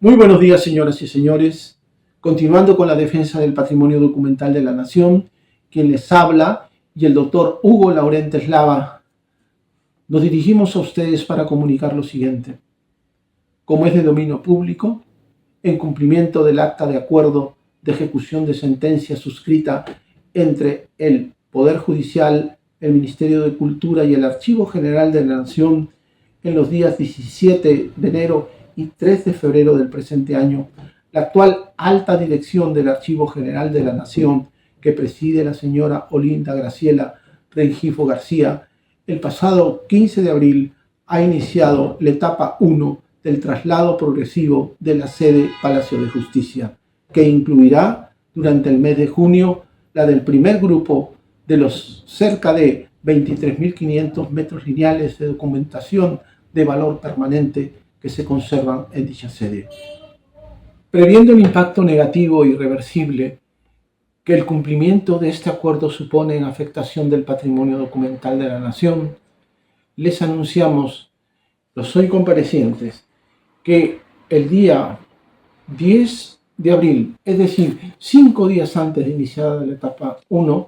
Muy buenos días, señoras y señores. Continuando con la defensa del patrimonio documental de la nación, quien les habla y el doctor Hugo Laurentes Lava, nos dirigimos a ustedes para comunicar lo siguiente. Como es de dominio público, en cumplimiento del acta de acuerdo de ejecución de sentencia suscrita entre el Poder Judicial, el Ministerio de Cultura y el Archivo General de la Nación, en los días 17 de enero y 3 de febrero del presente año, la actual alta dirección del Archivo General de la Nación, que preside la señora Olinda Graciela Rengifo García, el pasado 15 de abril ha iniciado la etapa 1 del traslado progresivo de la sede Palacio de Justicia, que incluirá durante el mes de junio la del primer grupo de los cerca de 23.500 metros lineales de documentación de valor permanente que se conservan en dicha sede. Previendo el impacto negativo e irreversible que el cumplimiento de este acuerdo supone en afectación del patrimonio documental de la nación, les anunciamos, los hoy comparecientes, que el día 10 de abril, es decir, 5 días antes de iniciar la etapa 1,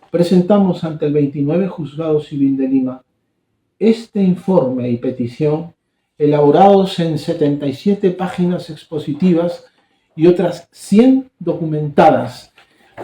presentamos ante el 29 Juzgado Civil de Lima este informe y petición elaborados en 77 páginas expositivas y otras 100 documentadas,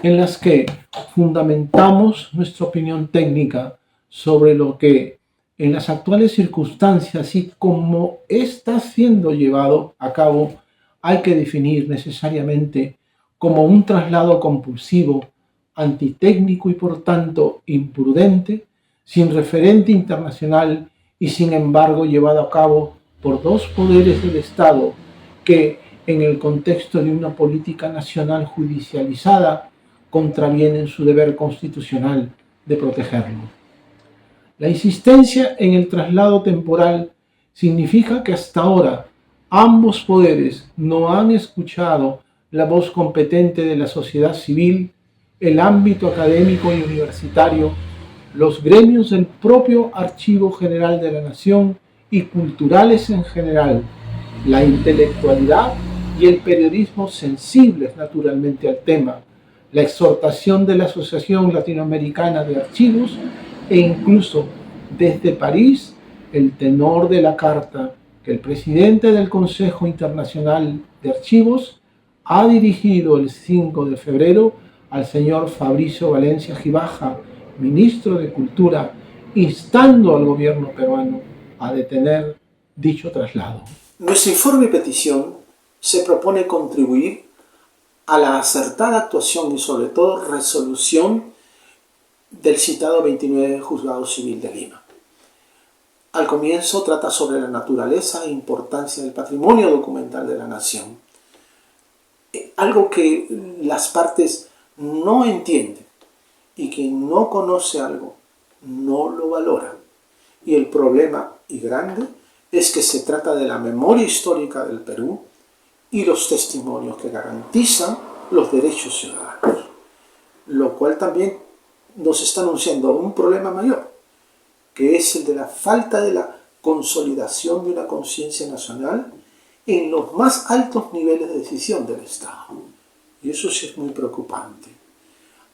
en las que fundamentamos nuestra opinión técnica sobre lo que en las actuales circunstancias y como está siendo llevado a cabo hay que definir necesariamente como un traslado compulsivo, antitécnico y por tanto imprudente, sin referente internacional y sin embargo llevado a cabo por dos poderes del Estado que, en el contexto de una política nacional judicializada, contravienen su deber constitucional de protegerlo. La insistencia en el traslado temporal significa que hasta ahora ambos poderes no han escuchado la voz competente de la sociedad civil, el ámbito académico y universitario, los gremios del propio Archivo General de la Nación y culturales en general, la intelectualidad y el periodismo sensibles naturalmente al tema, la exhortación de la Asociación Latinoamericana de Archivos e incluso desde París el tenor de la carta que el presidente del Consejo Internacional de Archivos ha dirigido el 5 de febrero al señor Fabricio Valencia Gibaja, ministro de Cultura, instando al gobierno peruano a detener dicho traslado. Nuestro informe y petición se propone contribuir a la acertada actuación y sobre todo resolución del citado 29 Juzgado Civil de Lima. Al comienzo trata sobre la naturaleza e importancia del patrimonio documental de la nación, algo que las partes no entienden y quien no conoce algo no lo valora. Y el problema, y grande, es que se trata de la memoria histórica del Perú y los testimonios que garantizan los derechos ciudadanos, lo cual también nos está anunciando un problema mayor, que es el de la falta de la consolidación de una conciencia nacional en los más altos niveles de decisión del Estado. Y eso sí es muy preocupante.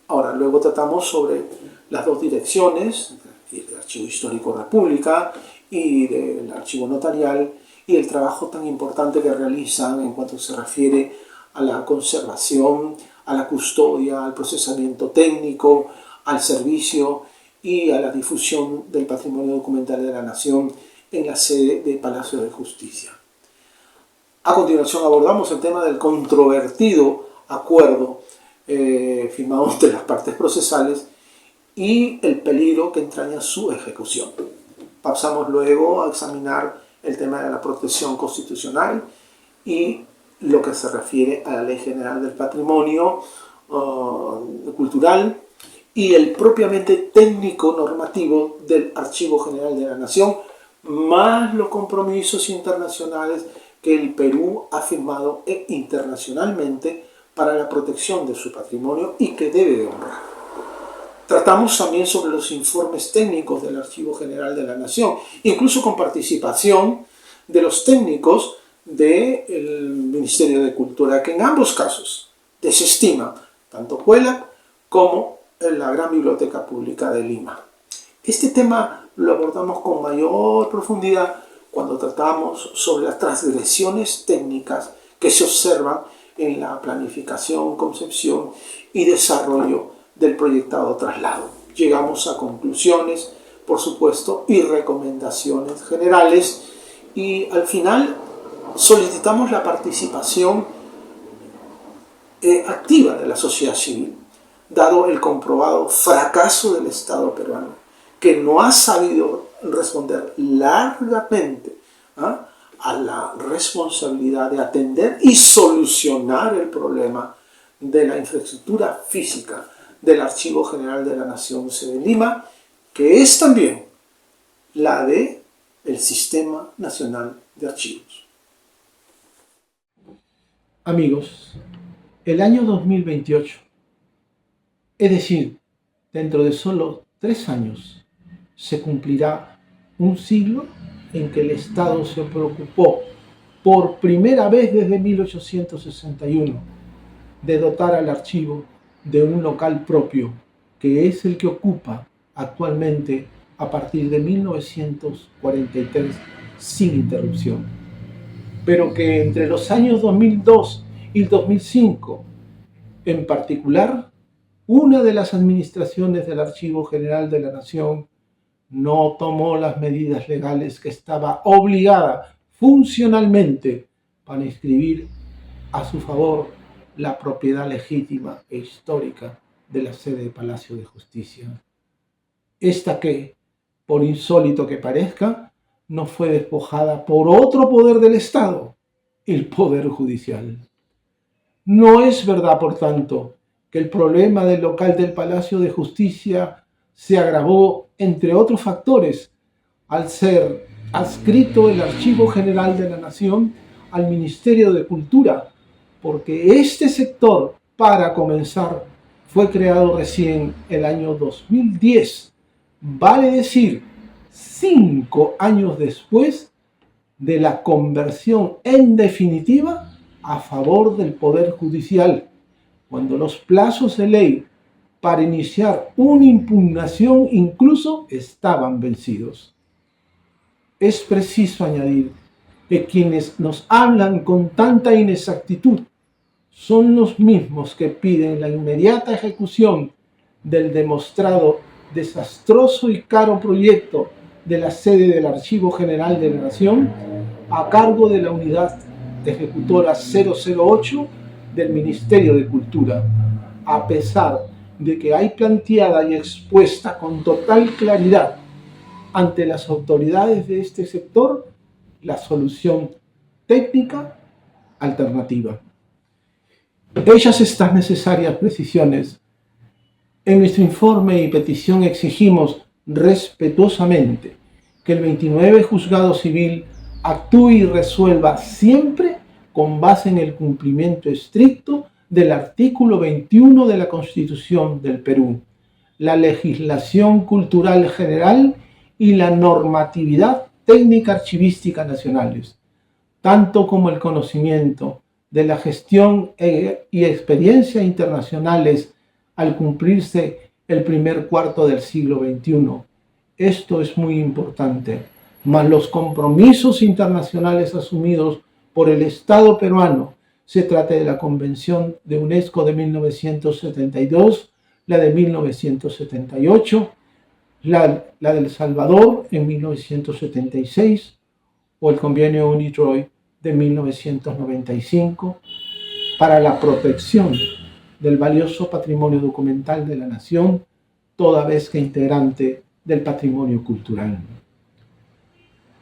Ahora, luego tratamos sobre las dos direcciones, del Archivo Histórico República y del Archivo Notarial, y el trabajo tan importante que realizan en cuanto se refiere a la conservación, a la custodia, al procesamiento técnico, al servicio y a la difusión del patrimonio documental de la nación en la sede del Palacio de Justicia. A continuación abordamos el tema del controvertido acuerdo firmado entre las partes procesales y el peligro que entraña su ejecución. Pasamos luego a examinar el tema de la protección constitucional y lo que se refiere a la Ley General del Patrimonio Cultural y el propiamente técnico normativo del Archivo General de la Nación, más los compromisos internacionales que el Perú ha firmado internacionalmente para la protección de su patrimonio y que debe de honrar. Tratamos también sobre los informes técnicos del Archivo General de la Nación, incluso con participación de los técnicos del Ministerio de Cultura, que en ambos casos desestima tanto Puelac como la Gran Biblioteca Pública de Lima. Este tema lo abordamos con mayor profundidad cuando tratamos sobre las transgresiones técnicas que se observan en la planificación, concepción y desarrollo del proyectado traslado. Llegamos a conclusiones, por supuesto, y recomendaciones generales, y al final solicitamos la participación activa de la sociedad civil, dado el comprobado fracaso del Estado peruano, que no ha sabido responder largamente a la responsabilidad de atender y solucionar el problema de la infraestructura física del Archivo General de la Nación sede Lima, que es también la de el Sistema Nacional de Archivos. Amigos, el año 2028, es decir, dentro de solo 3 años, se cumplirá un siglo en que el Estado se preocupó por primera vez desde 1861 de dotar al archivo de un local propio, que es el que ocupa actualmente a partir de 1943 sin interrupción, pero que entre los años 2002 y 2005, en particular, una de las administraciones del Archivo General de la Nación no tomó las medidas legales que estaba obligada funcionalmente para inscribir a su favor la propiedad legítima e histórica de la sede del Palacio de Justicia. Esta que, por insólito que parezca, no fue despojada por otro poder del Estado, el Poder Judicial. No es verdad, por tanto, que el problema del local del Palacio de Justicia se agravó, entre otros factores, al ser adscrito el Archivo General de la Nación al Ministerio de Cultura, porque este sector, para comenzar, fue creado recién el año 2010, vale decir, 5 años después de la conversión en definitiva a favor del Poder Judicial, cuando los plazos de ley para iniciar una impugnación incluso estaban vencidos. Es preciso añadir que quienes nos hablan con tanta inexactitud son los mismos que piden la inmediata ejecución del demostrado desastroso y caro proyecto de la sede del Archivo General de la Nación a cargo de la Unidad Ejecutora 008 del Ministerio de Cultura, a pesar de que hay planteada y expuesta con total claridad ante las autoridades de este sector la solución técnica alternativa. Hechas estas necesarias precisiones, en nuestro informe y petición exigimos respetuosamente que el 29 Juzgado Civil actúe y resuelva siempre con base en el cumplimiento estricto del artículo 21 de la Constitución del Perú, la legislación cultural general y la normatividad técnica archivística nacionales, tanto como el conocimiento de la gestión y experiencia internacionales al cumplirse el primer cuarto del siglo XXI. Esto es muy importante, más los compromisos internacionales asumidos por el Estado peruano, se trata de la Convención de UNESCO de 1972, la de 1978, la del Salvador en 1976 o el Convenio UNIDROIT de 1995 para la protección del valioso patrimonio documental de la nación, toda vez que integrante del patrimonio cultural.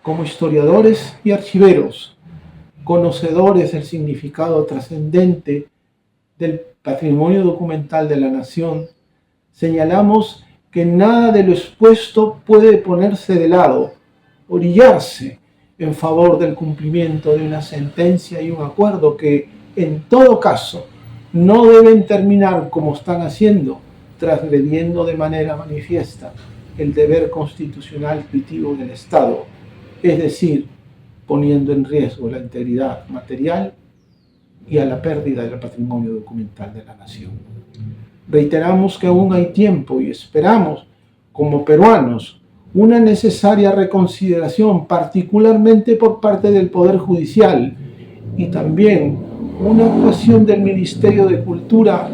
Como historiadores y archiveros, conocedores del significado trascendente del patrimonio documental de la nación, señalamos que nada de lo expuesto puede ponerse de lado, orillarse en favor del cumplimiento de una sentencia y un acuerdo que, en todo caso, no deben terminar como están haciendo, transgrediendo de manera manifiesta el deber constitucional primitivo del Estado, es decir, poniendo en riesgo la integridad material y a la pérdida del patrimonio documental de la nación. Reiteramos que aún hay tiempo y esperamos, como peruanos, una necesaria reconsideración, particularmente por parte del Poder Judicial, y también una actuación del Ministerio de Cultura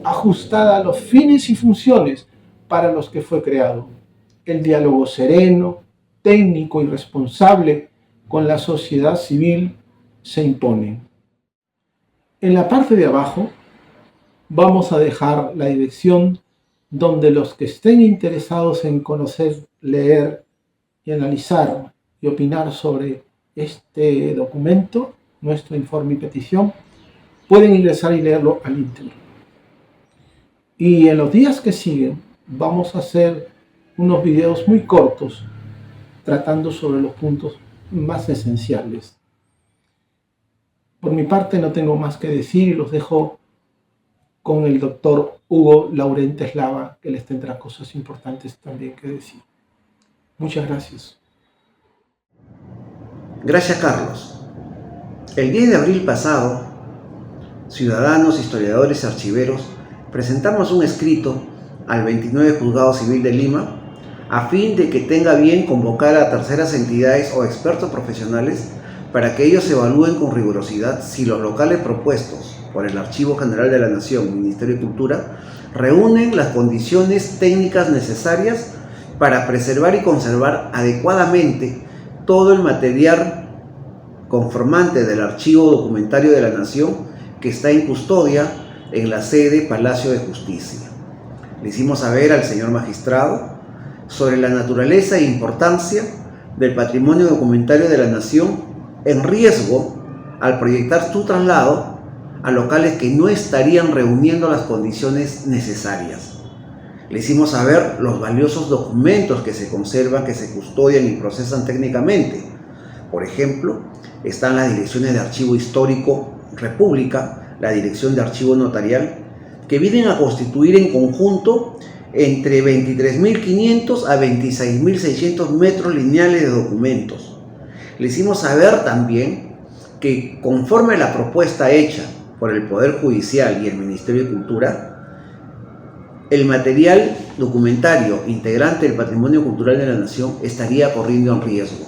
ajustada a los fines y funciones para los que fue creado. El diálogo sereno, técnico y responsable con la sociedad civil se impone. En la parte de abajo vamos a dejar la dirección donde los que estén interesados en conocer, leer y analizar y opinar sobre este documento, nuestro informe y petición, pueden ingresar y leerlo al íntegro. Y en los días que siguen vamos a hacer unos videos muy cortos tratando sobre los puntos más esenciales. Por mi parte no tengo más que decir y los dejo con el doctor Hugo Laurente Slava, que les tendrá cosas importantes también que decir. Muchas gracias. Gracias, Carlos. El 10 de abril pasado, ciudadanos, historiadores y archiveros presentamos un escrito al 29 Juzgado Civil de Lima a fin de que tenga bien convocar a terceras entidades o expertos profesionales para que ellos evalúen con rigurosidad si los locales propuestos por el Archivo General de la Nación, Ministerio de Cultura, reúnen las condiciones técnicas necesarias para preservar y conservar adecuadamente todo el material conformante del Archivo Documentario de la Nación que está en custodia en la sede Palacio de Justicia. Le hicimos saber al señor magistrado sobre la naturaleza e importancia del patrimonio documentario de la Nación en riesgo al proyectar su traslado a locales que no estarían reuniendo las condiciones necesarias. Le hicimos saber los valiosos documentos que se conservan, que se custodian y procesan técnicamente. Por ejemplo, están las direcciones de Archivo Histórico República, la Dirección de Archivo Notarial, que vienen a constituir en conjunto entre 23.500 a 26.600 metros lineales de documentos. Le hicimos saber también que, conforme a la propuesta hecha por el Poder Judicial y el Ministerio de Cultura, el material documentario integrante del patrimonio cultural de la nación estaría corriendo en riesgo.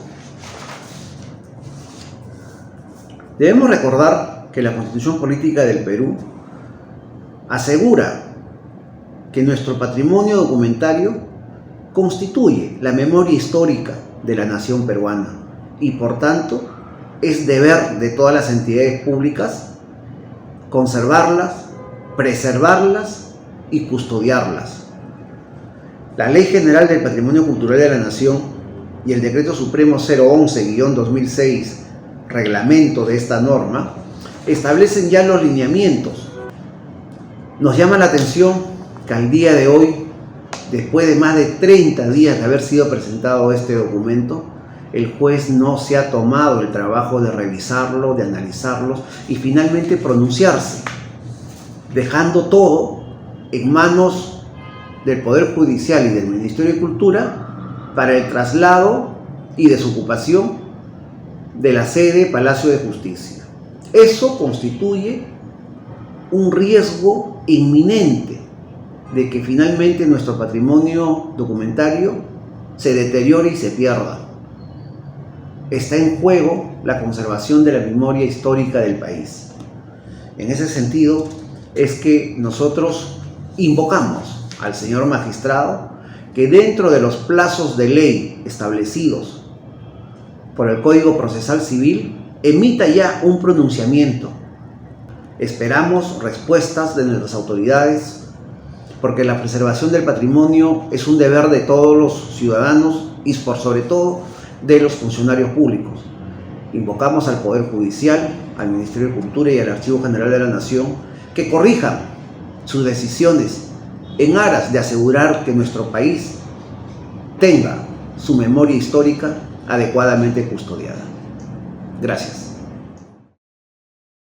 Debemos recordar que la Constitución Política del Perú asegura que nuestro patrimonio documentario constituye la memoria histórica de la nación peruana y, por tanto, es deber de todas las entidades públicas conservarlas, preservarlas y custodiarlas. La Ley General del Patrimonio Cultural de la Nación y el Decreto Supremo 011-2006, reglamento de esta norma, establecen ya los lineamientos. Nos llama la atención que al día de hoy, después de más de 30 días de haber sido presentado este documento, el juez no se ha tomado el trabajo de revisarlo, de analizarlos y finalmente pronunciarse, dejando todo en manos del Poder Judicial y del Ministerio de Cultura para el traslado y desocupación de la sede Palacio de Justicia. Eso constituye un riesgo inminente de que finalmente nuestro patrimonio documentario se deteriore y se pierda. Está en juego la conservación de la memoria histórica del país. En ese sentido es que nosotros invocamos al señor magistrado que, dentro de los plazos de ley establecidos por el Código Procesal Civil, emita ya un pronunciamiento. Esperamos respuestas de nuestras autoridades, porque la preservación del patrimonio es un deber de todos los ciudadanos y, por sobre todo, de los funcionarios públicos. Invocamos al Poder Judicial, al Ministerio de Cultura y al Archivo General de la Nación que corrijan sus decisiones en aras de asegurar que nuestro país tenga su memoria histórica adecuadamente custodiada. Gracias.